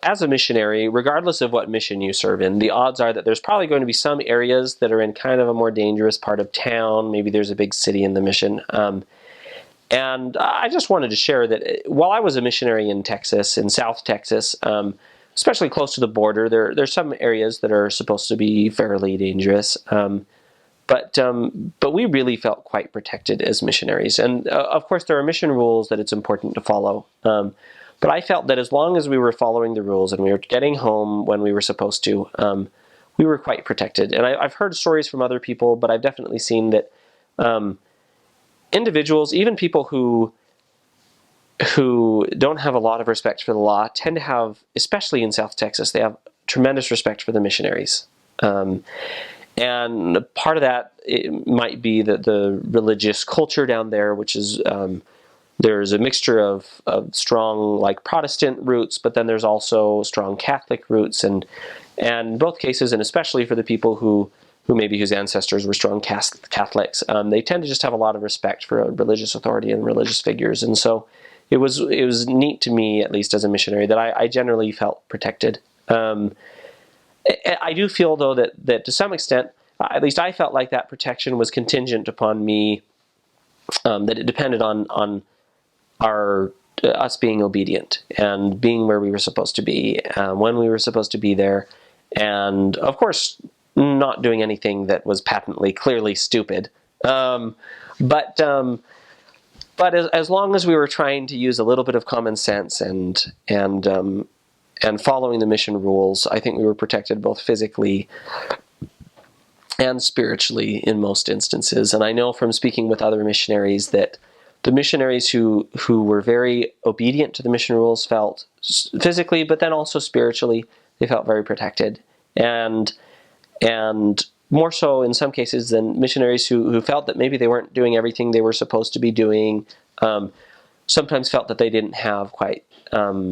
as a missionary, regardless of what mission you serve in, the odds are that there's probably going to be some areas that are in kind of a more dangerous part of town. Maybe there's a big city in the mission. And I just wanted to share that while I was a missionary in Texas, in South Texas, especially close to the border, there's some areas that are supposed to be fairly dangerous. But we really felt quite protected as missionaries. And of course, there are mission rules that it's important to follow. But I felt that as long as we were following the rules and we were getting home when we were supposed to, we were quite protected. And I've heard stories from other people, but I've definitely seen that individuals, even people who don't have a lot of respect for the law, tend to have, especially in South Texas, they have tremendous respect for the missionaries. And part of that it might be that the religious culture down there, which is there's a mixture of strong like Protestant roots, but then there's also strong Catholic roots, and in both cases, and especially for the people who maybe whose ancestors were strong Catholics, they tend to just have a lot of respect for religious authority and religious figures, and so it was neat to me, at least as a missionary, that I generally felt protected. I do feel, though, that to some extent, at least I felt like that protection was contingent upon me, that it depended on us being obedient and being where we were supposed to be, when we were supposed to be there, and of course not doing anything that was patently, clearly stupid. But as long as we were trying to use a little bit of common sense and following the mission rules, I think we were protected both physically and spiritually in most instances. And I know from speaking with other missionaries that the missionaries who were very obedient to the mission rules felt physically, but then also spiritually, they felt very protected. And more so in some cases than missionaries who felt that maybe they weren't doing everything they were supposed to be doing, sometimes felt that they didn't have quite, they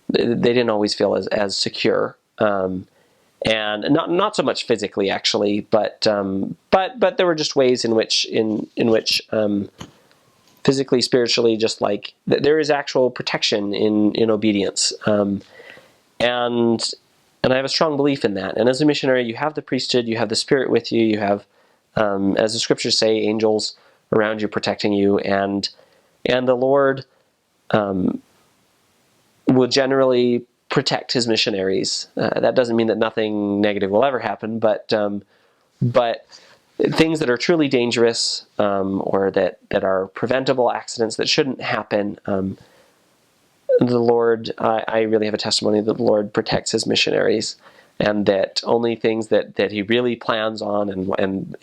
didn't always feel as secure. And not so much physically, actually, but there were just ways in which physically, spiritually, just like there is actual protection in obedience, and I have a strong belief in that. And as a missionary, you have the priesthood, you have the Spirit with you, you have, as the scriptures say, angels around you protecting you, and the Lord will generally protect his missionaries. That doesn't mean that nothing negative will ever happen, but things that are truly dangerous, or that are preventable accidents that shouldn't happen, the Lord, I really have a testimony that the Lord protects his missionaries, and that only things that he really plans on and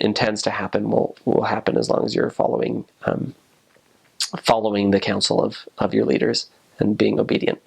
intends to happen will happen as long as you're following the counsel of your leaders and being obedient.